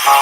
All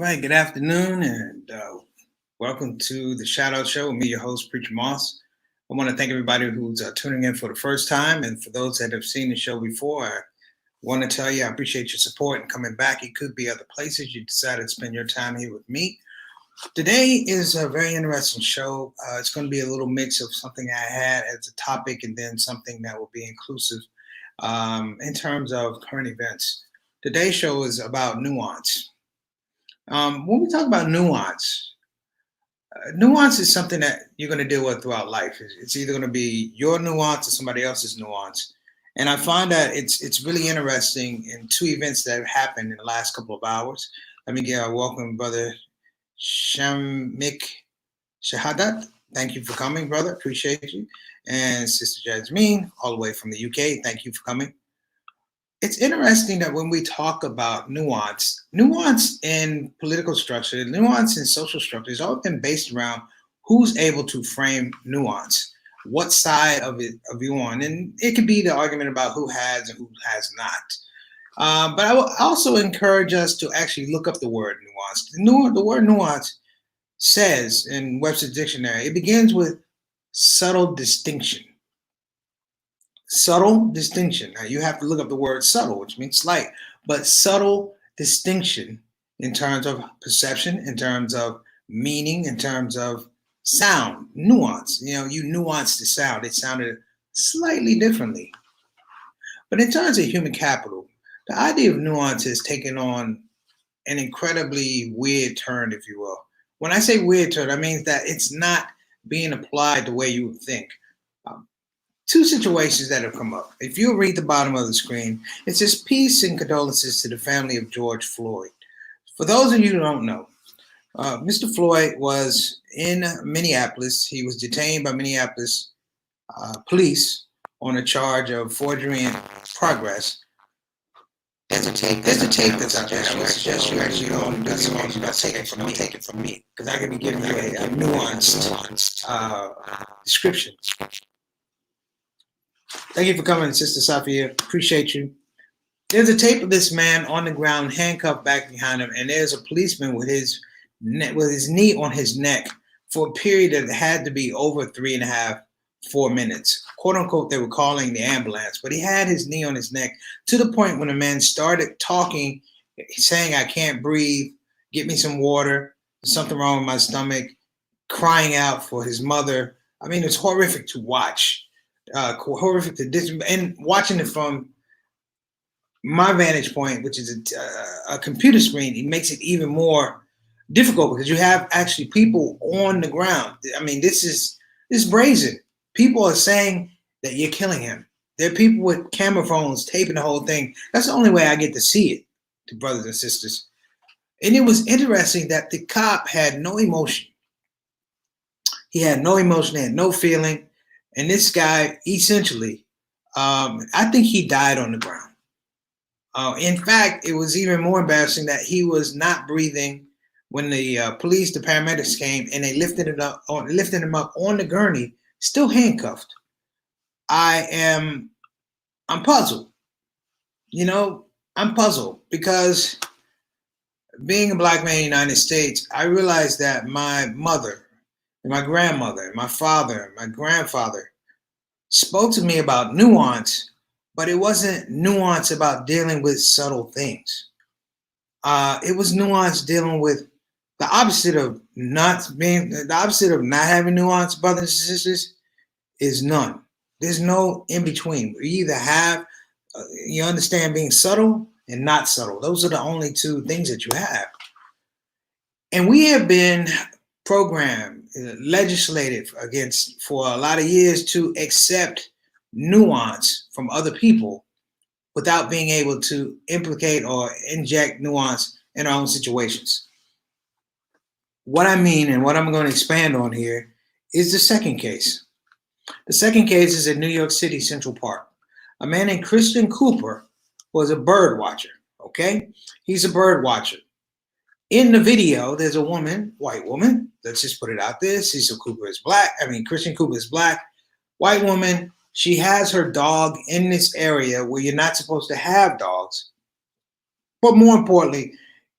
right, good afternoon, and welcome to the ShOUT Show with me, your host, Preacher Moss. I want to thank everybody who's tuning in for the first time, and for those that have seen the show before, I want to tell you I appreciate your support and coming back. It could be other places you decided to spend your time here with me. Today is a very interesting show. It's going to be a little mix of something I had as a topic and then something that will be inclusive in terms of current events. Today's show is about nuance. When we talk about nuance, nuance is something that you're going to deal with throughout life. It's either going to be your nuance or somebody else's nuance. And I find that it's really interesting in two events that have happened in the last couple of hours. Let me get a welcome, Brother Shamik Shahadat. Thank you for coming, brother. Appreciate you. And Sister Jasmine, all the way from the UK. Thank you for coming. It's interesting that when we talk about nuance in political structure, nuance in social structure has all been based around who's able to frame nuance, what side of it are you on, and it could be the argument about who has and who has not. But I will also encourage us to actually look up the word nuance. The word nuance says in Webster's dictionary, it begins with subtle distinction. Subtle distinction. Now you have to look up the word subtle, which means slight, but subtle distinction in terms of perception, in terms of meaning, in terms of sound, nuance. You nuanced the sound. It sounded slightly differently. But in terms of human capital, the idea of nuance has taken on an incredibly weird turn, if you will. When I say weird turn, I mean that it's not being applied the way you would think. Two situations that have come up. If you read the bottom of the screen, it says peace and condolences to the family of George Floyd. For those of you who don't know, Mr. Floyd was in Minneapolis. He was detained by Minneapolis police on a charge of forgery in progress. There's a tape that's out there. I would suggest you actually don't take it from me, because I can be giving you a nuanced description. Thank you for coming, Sister Safia. Appreciate you. There's a tape of this man on the ground, handcuffed back behind him, and there's a policeman with his knee on his neck for a period that had to be over 3.5, 4 minutes. Quote unquote, they were calling the ambulance, but he had his knee on his neck to the point when the man started talking, saying, "I can't breathe, get me some water, there's something wrong with my stomach," crying out for his mother. I mean, it's horrific to watch. Horrific to this, and watching it from my vantage point, which is a computer screen, it makes it even more difficult because you have actually people on the ground. I mean, this is brazen. People are saying that you're killing him. There are people with camera phones taping the whole thing. That's the only way I get to see it, to brothers and sisters. And it was interesting that the cop had no emotion. He had no emotion, he had no feeling. And this guy, essentially, I think he died on the ground. In fact, it was even more embarrassing that he was not breathing when the police, the paramedics came, and they lifted him up on the gurney, still handcuffed. I'm puzzled. I'm puzzled because being a black man in the United States, I realized that my mother, and my grandmother, and my father, and my grandfather spoke to me about nuance, but it wasn't nuance about dealing with subtle things. It was nuance dealing with the opposite of not having nuance, brothers and sisters, is none. There's no in between. We either have, you understand, being subtle and not subtle. Those are the only two things that you have. And we have been programmed, legislated for a lot of years to accept nuance from other people without being able to implicate or inject nuance in our own situations. What I mean and what I'm going to expand on here is the second case. The second case is in New York City Central Park. A man named Christian Cooper was a bird watcher, okay? He's a bird watcher. In the video, there's a woman, white woman, let's just put it out there. Christian Cooper is black, white woman. She has her dog in this area where you're not supposed to have dogs. But more importantly,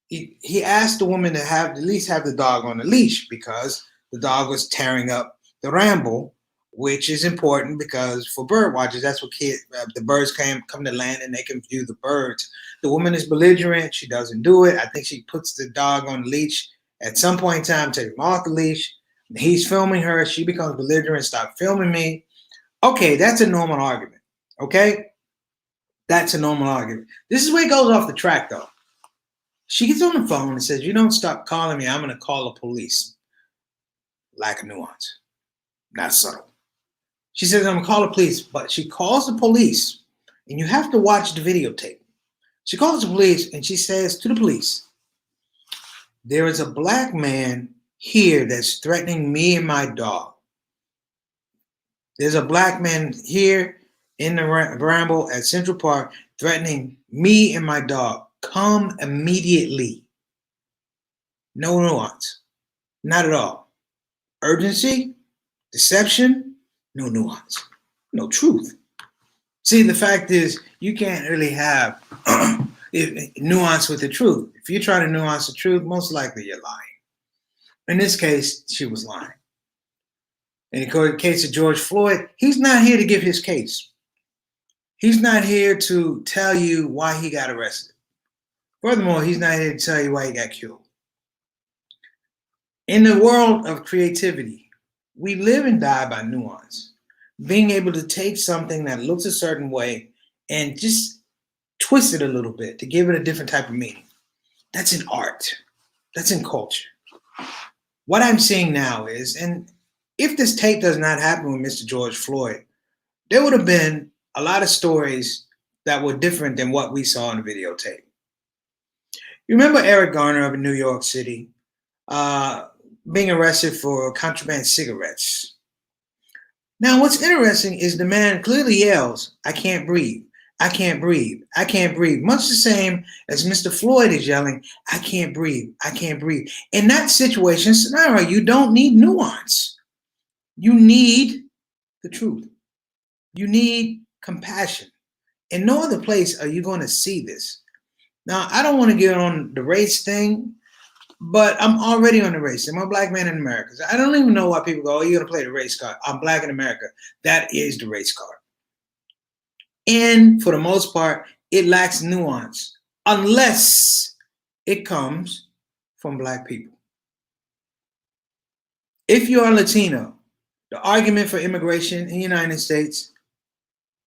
he asked the woman to at least have the dog on a leash because the dog was tearing up the ramble, which is important because for bird watchers, that's what the birds come to land and they can view the birds. The woman is belligerent. She doesn't do it. I think she puts the dog on the leash at some point in time, take him off the leash. He's filming her. She becomes belligerent. Stop filming me. Okay, that's a normal argument. Okay? That's a normal argument. This is where it goes off the track, though. She gets on the phone and says, "You don't stop calling me, I'm going to call the police." Lack of nuance. Not subtle. She says, "I'm going to call the police," but she calls the police, and you have to watch the videotape. She calls the police, and she says to the police, "There is a black man here that's threatening me and my dog. There's a black man here in the ramble at Central Park threatening me and my dog. Come immediately." No nuance. Not at all. Urgency, deception, no nuance, no truth. See, the fact is, you can't really have nuance with the truth. If you try to nuance the truth, most likely you're lying. In this case, she was lying. In the case of George Floyd, he's not here to give his case. He's not here to tell you why he got arrested. Furthermore, he's not here to tell you why he got killed. In the world of creativity, we live and die by nuance. Being able to take something that looks a certain way and just twist it a little bit to give it a different type of meaning. That's in art. That's in culture. What I'm seeing now is, and if this tape does not happen with Mr. George Floyd, there would have been a lot of stories that were different than what we saw in the videotape. You remember Eric Garner of New York City being arrested for contraband cigarettes. Now, what's interesting is the man clearly yells, "I can't breathe, I can't breathe, I can't breathe." Much the same as Mr. Floyd is yelling, "I can't breathe, I can't breathe." In that situation scenario, you don't need nuance. You need the truth. You need compassion. In no other place are you going to see this. Now, I don't want to get on the race thing, but I'm already on the race. I'm a black man in America. I don't even know why people go, "Oh, you're going to play the race card." I'm black in America. That is the race card. And for the most part, it lacks nuance unless it comes from black people. If you are Latino, the argument for immigration in the United States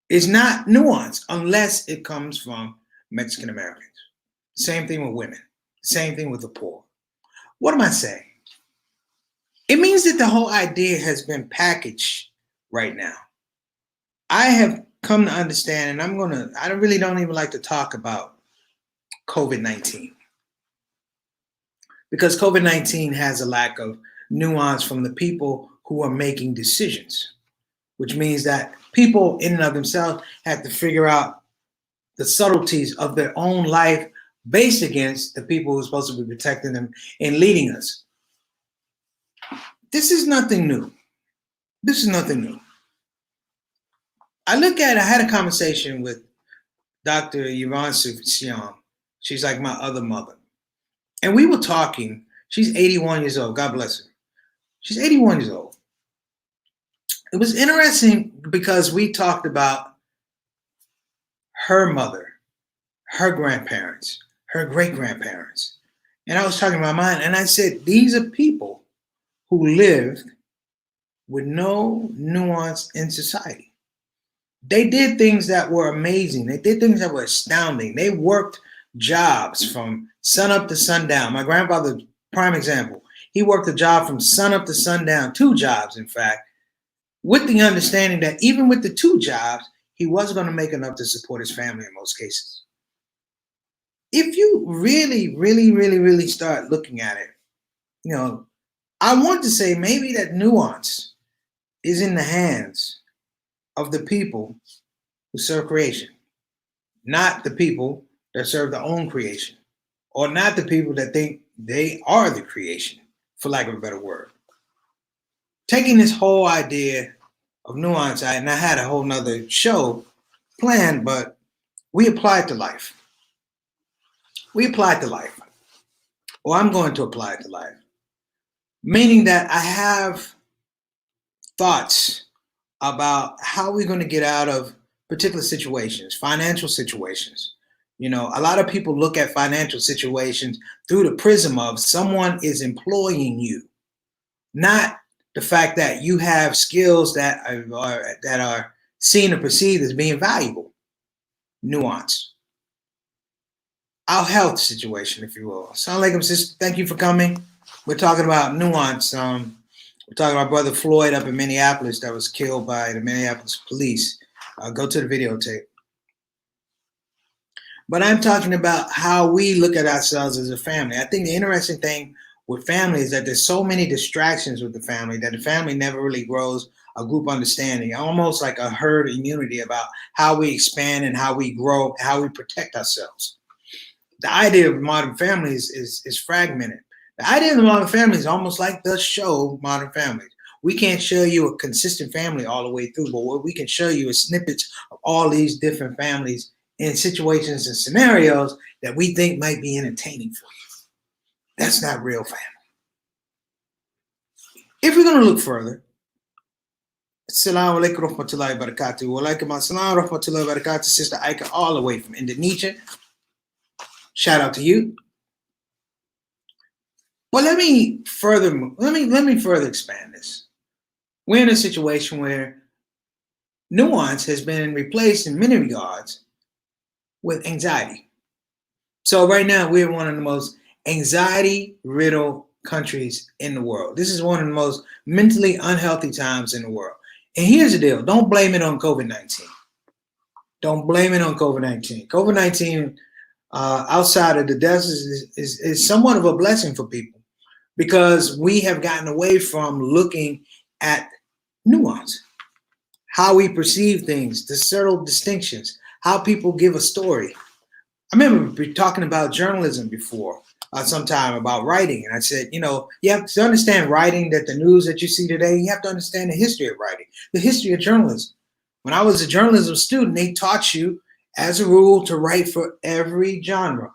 is not nuanced unless it comes from Mexican Americans. Same thing with women. Same thing with the poor. What am I saying? It means that the whole idea has been packaged right now. I have come to understand, and I really don't even like to talk about COVID-19 because COVID-19 has a lack of nuance from the people who are making decisions, which means that people in and of themselves have to figure out the subtleties of their own life based against the people who are supposed to be protecting them and leading us. This is nothing new. This is nothing new. I had a conversation with Dr. Yvonne Sufjan. She's like my other mother. And we were talking. She's 81 years old. God bless her. She's 81 years old. It was interesting because we talked about her mother, her grandparents, her great-grandparents. And I was talking about mine, and I said, these are people who lived with no nuance in society. They did things that were amazing. They did things that were astounding. They worked jobs from sun up to sundown. My grandfather, prime example, he worked a job from sun up to sundown, 2 jobs, in fact, with the understanding that even with the 2 jobs, he wasn't going to make enough to support his family in most cases. If you really start looking at it, I want to say maybe that nuance is in the hands of the people who serve creation, not the people that serve their own creation, or not the people that think they are the creation, for lack of a better word. Taking this whole idea of nuance, and I had a whole nother show planned, but we apply it to life. We apply it to life. Or I'm going to apply it to life. Meaning that I have thoughts about how we're going to get out of particular situations, financial situations. A lot of people look at financial situations through the prism of someone is employing you, not the fact that you have skills that are seen or perceived as being valuable. Nuance. Our health situation, if you will. Assalamu alaikum, sister. Thank you for coming. We're talking about nuance. We're talking about Brother Floyd up in Minneapolis that was killed by the Minneapolis police. Go to the videotape. But I'm talking about how we look at ourselves as a family. I think the interesting thing with family is that there's so many distractions with the family that the family never really grows a group understanding, almost like a herd immunity about how we expand and how we grow, how we protect ourselves. The idea of modern families is fragmented. The idea of the modern family is almost like the show Modern Families. We can't show you a consistent family all the way through, but what we can show you is snippets of all these different families in situations and scenarios that we think might be entertaining for you. That's not real family. If we're going to look further, Assalamu alaikum warahmatullahi wabarakatuh. Wa alaikum assalam warahmatullahi wabarakatuh, Sister Aika, all the way from Indonesia. Shout out to you. But let me further expand this. We're in a situation where nuance has been replaced in many regards with anxiety. So right now we're one of the most anxiety-riddled countries in the world. This is one of the most mentally unhealthy times in the world. And here's the deal. Don't blame it on COVID-19. Don't blame it on COVID-19. COVID-19 outside of the deaths is somewhat of a blessing for people because we have gotten away from looking at nuance, how we perceive things, the subtle distinctions, how people give a story. I remember talking about journalism before, sometime about writing, and I said, you have to understand writing, that the news that you see today, you have to understand the history of writing, the history of journalism. When I was a journalism student, they taught you, as a rule, to write for every genre.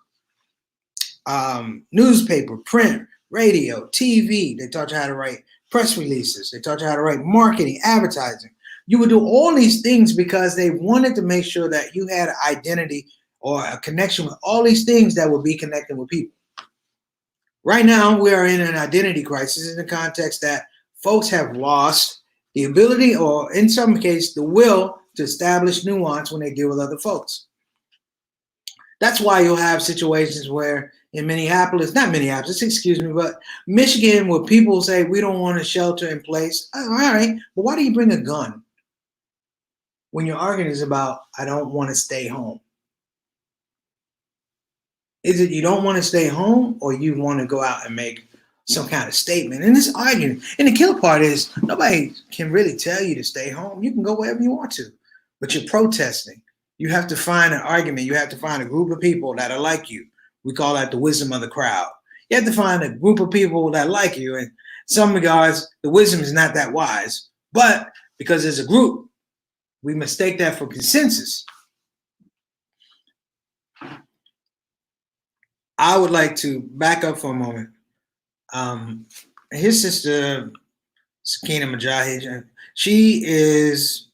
Newspaper, print, radio, TV. They taught you how to write press releases. They taught you how to write marketing, advertising. You would do all these things because they wanted to make sure that you had an identity or a connection with all these things that would be connected with people. Right now, we are in an identity crisis in the context that folks have lost the ability, or in some cases, the will to establish nuance when they deal with other folks. That's why you'll have situations where in Michigan, where people say, we don't want a shelter in place. All right, but why do you bring a gun when your argument is about, I don't want to stay home? Is it you don't want to stay home, or you want to go out and make some kind of statement? And this argument, and the killer part is, nobody can really tell you to stay home. You can go wherever you want to, but you're protesting. You have to find an argument. You have to find a group of people that are like you. We call that the wisdom of the crowd. You have to find a group of people that like you. In some regards, the wisdom is not that wise, but because there's a group, we mistake that for consensus. I would like to back up for a moment. His sister, Sakina Mujahid, she is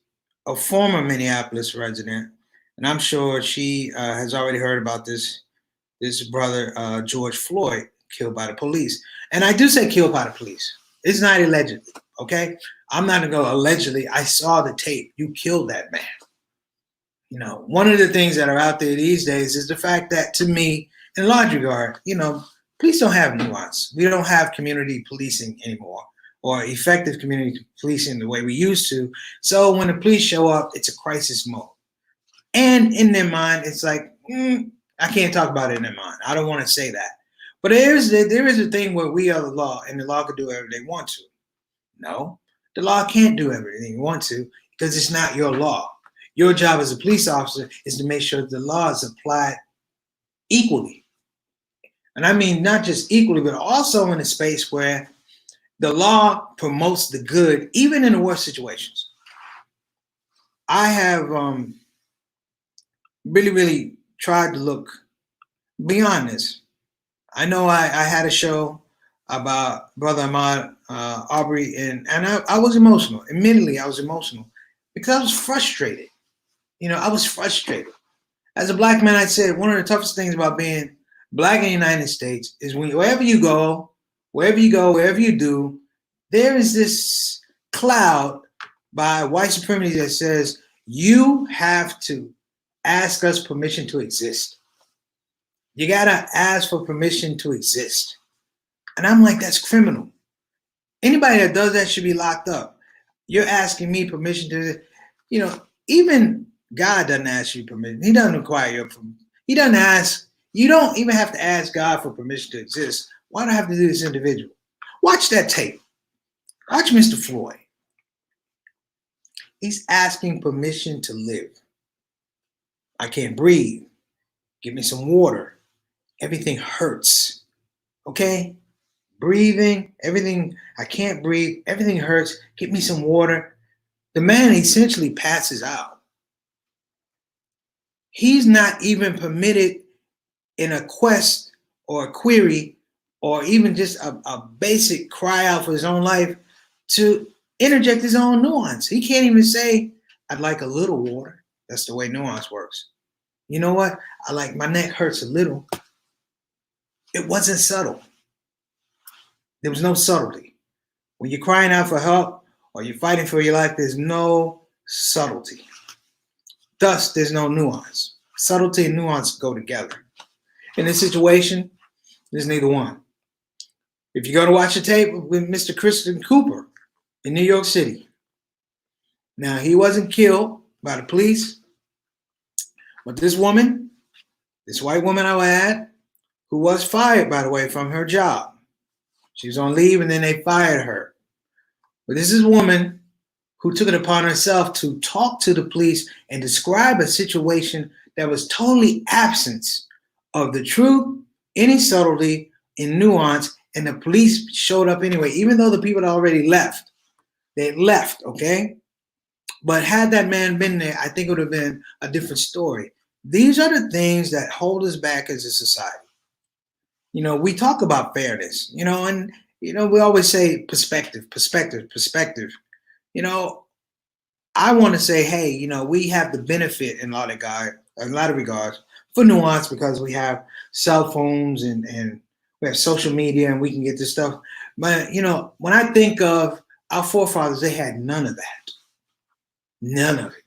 a former Minneapolis resident, and I'm sure she has already heard about this brother, George Floyd, killed by the police. And I do say killed by the police. It's not allegedly, okay? I'm not going to go allegedly. I saw the tape. You killed that man. One of the things that are out there these days is the fact that, to me, in large regard, police don't have nuance. We don't have community policing anymore, or effective community policing the way we used to. So when the police show up, it's a crisis mode. And in their mind, it's like, I can't talk about it in their mind. I don't want to say that. But there is a thing where we are the law, and the law can do whatever they want to. No, the law can't do everything you want to because it's not your law. Your job as a police officer is to make sure the law is applied equally. And I mean not just equally, but also in a space where the law promotes the good, even in the worst situations. I have really tried to look beyond this. I know I had a show about Brother Ahmaud Arbery, and I was emotional. Admittedly, I was emotional because I was frustrated. I was frustrated. As a black man, I said one of the toughest things about being black in the United States is wherever you go, wherever you do, there is this cloud by white supremacy that says you have to ask us permission to exist. You gotta ask for permission to exist. And I'm like, that's criminal. Anybody that does that should be locked up. You're asking me permission to, even God doesn't ask you permission. He doesn't require your permission. He doesn't ask. You don't even have to ask God for permission to exist. Why do I have to do this individual? Watch that tape. Watch Mr. Floyd. He's asking permission to live. I can't breathe. Give me some water. Everything hurts. Okay? Breathing, everything, I can't breathe. Everything hurts. Give me some water. The man essentially passes out. He's not even permitted in a quest or a query or even just a basic cry out for his own life to interject his own nuance. He can't even say, I'd like a little water. That's the way nuance works. You know what? My neck hurts a little. It wasn't subtle. There was no subtlety. When you're crying out for help or you're fighting for your life, there's no subtlety. Thus, there's no nuance. Subtlety and nuance go together. In this situation, there's neither one. If you go to watch the tape with Mr. Christian Cooper in New York City, now he wasn't killed by the police, but this woman, this white woman I had, who was fired, by the way, from her job. She was on leave and then they fired her. But this is a woman who took it upon herself to talk to the police and describe a situation that was totally absent of the truth, any subtlety, in nuance, and the police showed up anyway, even though the people had already left. They left, okay? But had that man been there, I think it would have been a different story. These are the things that hold us back as a society. We talk about fairness, and we always say perspective. I want to say, hey, we have the benefit in a lot of regards for nuance because we have cell phones and we have social media and we can get this stuff. But when I think of our forefathers, they had none of that. None of it.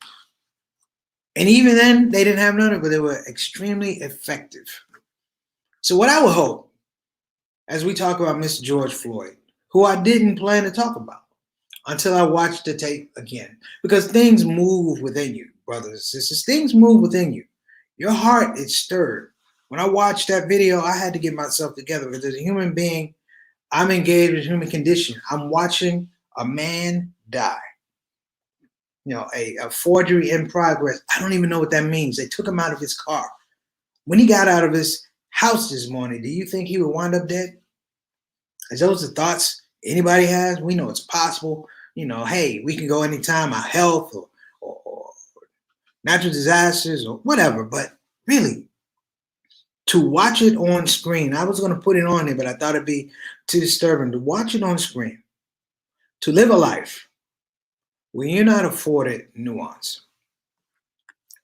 And even then, they didn't have none of it, but they were extremely effective. So what I would hope, as we talk about Mr. George Floyd, who I didn't plan to talk about until I watched the tape again, because things move within you, brothers and sisters. Things move within you. Your heart is stirred. When I watched that video, I had to get myself together because as a human being, I'm engaged with human condition. I'm watching a man die. A forgery in progress. I don't even know what that means. They took him out of his car. When he got out of his house this morning, do you think he would wind up dead? Is those the thoughts anybody has? We know it's possible. Hey, we can go anytime, our health or natural disasters or whatever. But really, to watch it on screen, I was going to put it on there, but I thought it'd be too disturbing. To watch it on screen, to live a life where you're not afforded nuance,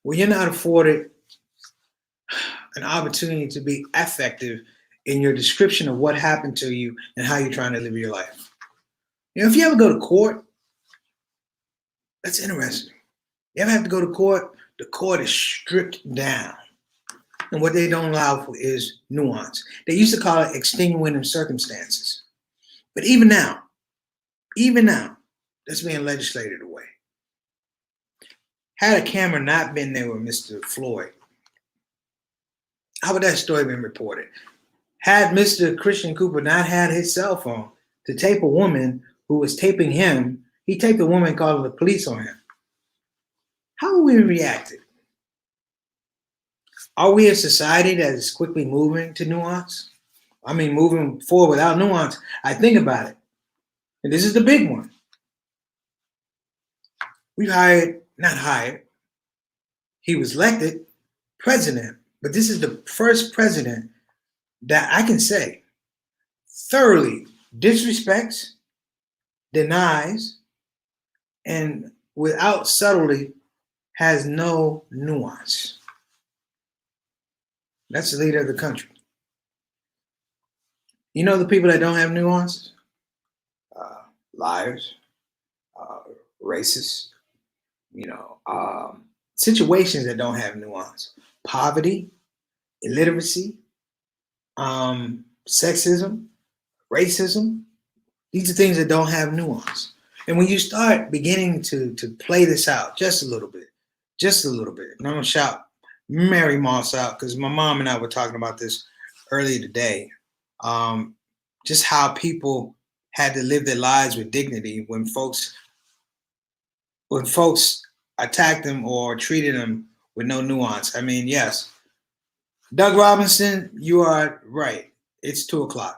where you're not afforded an opportunity to be effective in your description of what happened to you and how you're trying to live your life. If you ever go to court, that's interesting. You ever have to go to court? The court is stripped down. And what they don't allow for is nuance. They used to call it extenuating circumstances. But even now, that's being legislated away. Had a camera not been there with Mr. Floyd, how would that story been reported? Had Mr. Christian Cooper not had his cell phone to tape a woman who was taping him, he taped a woman calling the police on him. How would we reacted? Are we a society that is quickly moving to nuance? I mean, moving forward without nuance. I think about it, and this is the big one. We not hired, he was elected president, but this is the first president that I can say thoroughly disrespects, denies, and without subtlety has no nuance. That's the leader of the country. You know the people that don't have nuance? Liars, racists, situations that don't have nuance. Poverty, illiteracy, sexism, racism. These are things that don't have nuance. And when you start beginning to play this out just a little bit, and I'm going to shout Mary Moss out because my mom and I were talking about this earlier today. Just how people had to live their lives with dignity when folks attacked them or treated them with no nuance. I mean, yes, Doug Robinson, you are right. It's 2:00.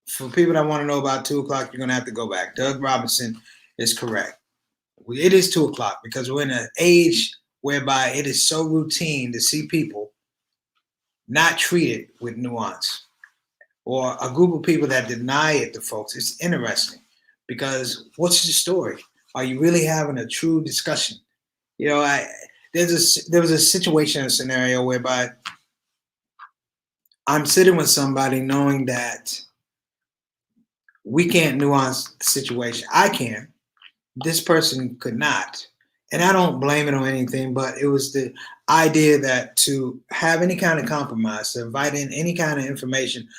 For people that want to know about 2:00, you're going to have to go back. Doug Robinson is correct. It is 2:00 because we're in an age whereby it is so routine to see people not treated with nuance, or a group of people that deny it to folks. It's interesting because what's the story? Are you really having a true discussion? There was a situation, a scenario whereby I'm sitting with somebody knowing that we can't nuance the situation. I can. This person could not. And I don't blame it on anything, but it was the idea that to have any kind of compromise, to invite in any kind of information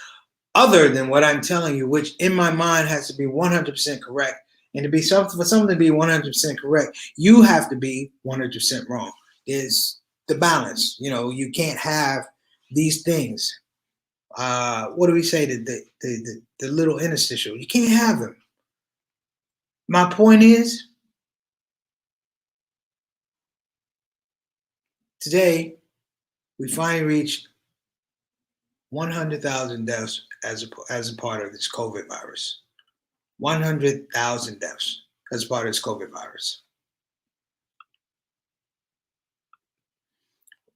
other than what I'm telling you, which in my mind has to be 100% correct. And for something to be 100% correct, you have to be 100% wrong. Is the balance. You can't have these things. What do we say? The little interstitial. You can't have them. My point is, today we finally reached 100,000 deaths as a part of this COVID virus. 100,000 deaths as part of this COVID virus.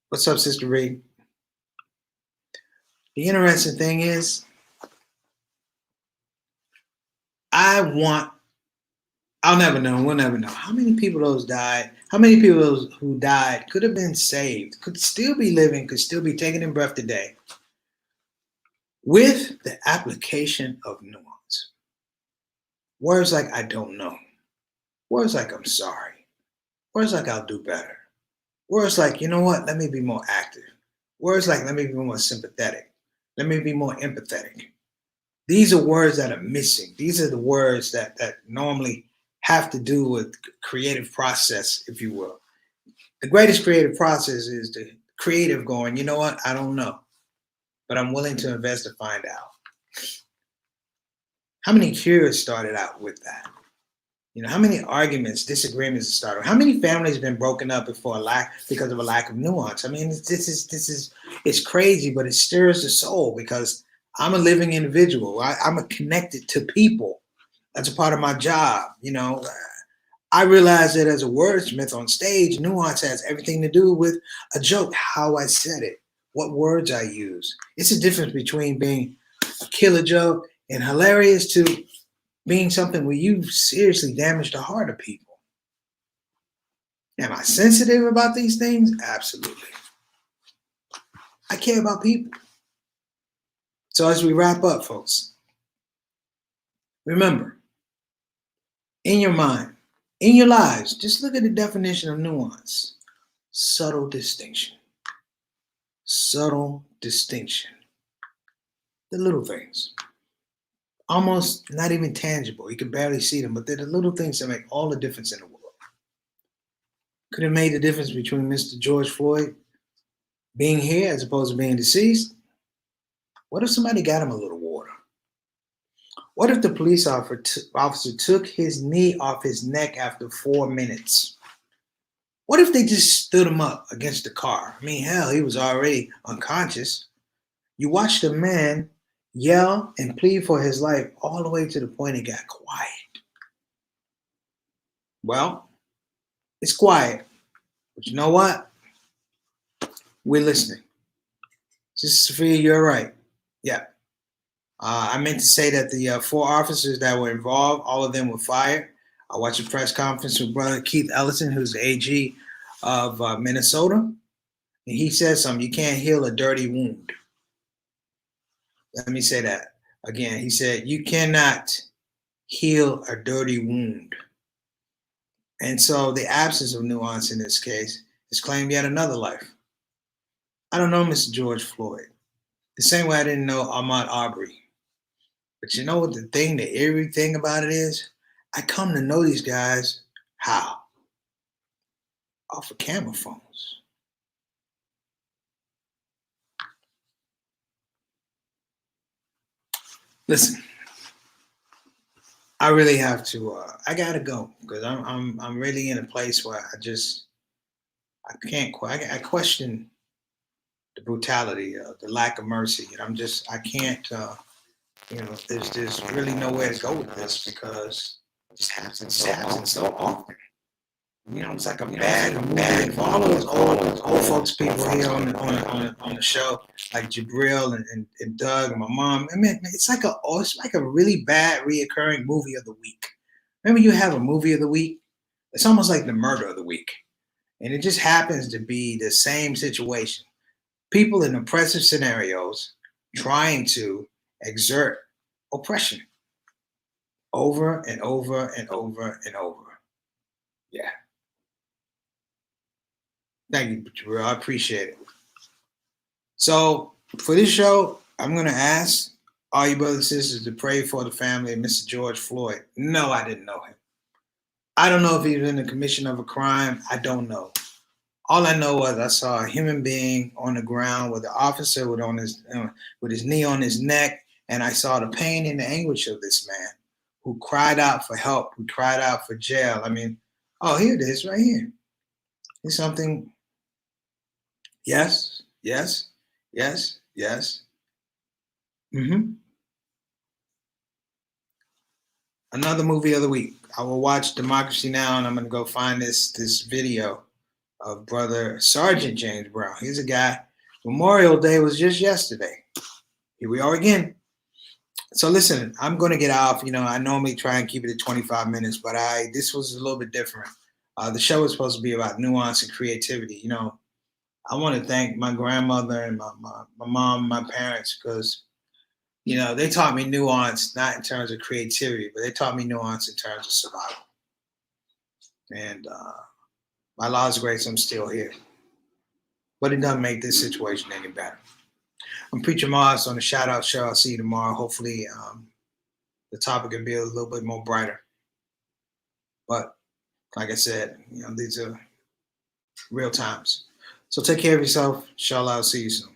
What's up, Sister Reed? The interesting thing is, I'll never know, we'll never know how many people died who died could have been saved, could still be living, could still be taking in breath today with the application of nuance. Words like I don't know. Words like I'm sorry. Words like I'll do better. Words like, you know what, let me be more active. Words like, let me be more sympathetic. Let me be more empathetic. These are words that are missing. These are the words that normally have to do with creative process, if you will. The greatest creative process is the creative going, you know what, I don't know, but I'm willing to invest to find out. How many cures started out with that? How many arguments, disagreements started? How many families have been broken up because of a lack of nuance? I mean, it's crazy, but it stirs the soul because I'm a living individual. I'm connected to people. That's a part of my job. I realize that as a wordsmith on stage, nuance has everything to do with a joke, how I said it, what words I use. It's a difference between being a killer joke and hilarious to being something where you seriously damage the heart of people. Am I sensitive about these things? Absolutely. I care about people. So as we wrap up, folks, remember, in your mind, in your lives, just look at the definition of nuance. Subtle distinction. Subtle distinction. The little things. Almost not even tangible. You can barely see them, but they're the little things that make all the difference in the world. could have made the difference between Mr. George Floyd being here as opposed to being deceased? What if somebody got him a little water? What if the police officer took his knee off his neck after 4 minutes? What if they just stood him up against the car? I mean, hell, he was already unconscious. You watched a man yell and plead for his life all the way to the point he got quiet. Well, it's quiet, but you know what? We're listening. Sister Sophia, you're right. Yeah. I meant to say that the 4 officers that were involved, all of them were fired. I watched a press conference with Brother Keith Ellison, who's the AG of Minnesota. And he said something, you can't heal a dirty wound. Let me say that again. He said, you cannot heal a dirty wound. And so the absence of nuance in this case is claimed yet another life. I don't know Mr. George Floyd. The same way I didn't know Ahmaud Arbery. But you know what the eerie thing about it is? I come to know these guys, how? Off of camera phones. Listen, I really have to. I gotta go because I'm really in a place where I can't. I question the brutality, the lack of mercy, and I can't. There's really nowhere to go with this because it happens so often. It's like a bad for all of those old folks people here on the show, like Jabril and Doug and my mom. I mean, it's like a really bad reoccurring movie of the week. Remember, you have a movie of the week. It's almost like the murder of the week, and it just happens to be the same situation. People in oppressive scenarios trying to exert oppression over and over and over and over. Yeah. Thank you, Jabril. I appreciate it. So for this show, I'm going to ask all you brothers and sisters to pray for the family of Mr. George Floyd. No, I didn't know him. I don't know if he was in the commission of a crime. I don't know. All I know was I saw a human being on the ground with the officer with his knee on his neck, and I saw the pain and the anguish of this man who cried out for help, who cried out for jail. I mean, oh, here it is right here. It's something. Yes, yes, yes, yes. Another movie of the week. I will watch Democracy Now! And I'm going to go find this video of Brother Sergeant James Brown. He's a guy. Memorial Day was just yesterday. Here we are again. So listen, I'm going to get off. I normally try and keep it at 25 minutes, but this was a little bit different. The show was supposed to be about nuance and creativity. I want to thank my grandmother and my mom and my parents because, they taught me nuance, not in terms of creativity, but they taught me nuance in terms of survival. And by Lord's grace, I'm still here. But it doesn't make this situation any better. I'm Preacher Moss on the ShOUT Show. I'll see you tomorrow. Hopefully, the topic can be a little bit more brighter. But like I said, these are real times. So take care of yourself. Inshallah, I'll see you soon.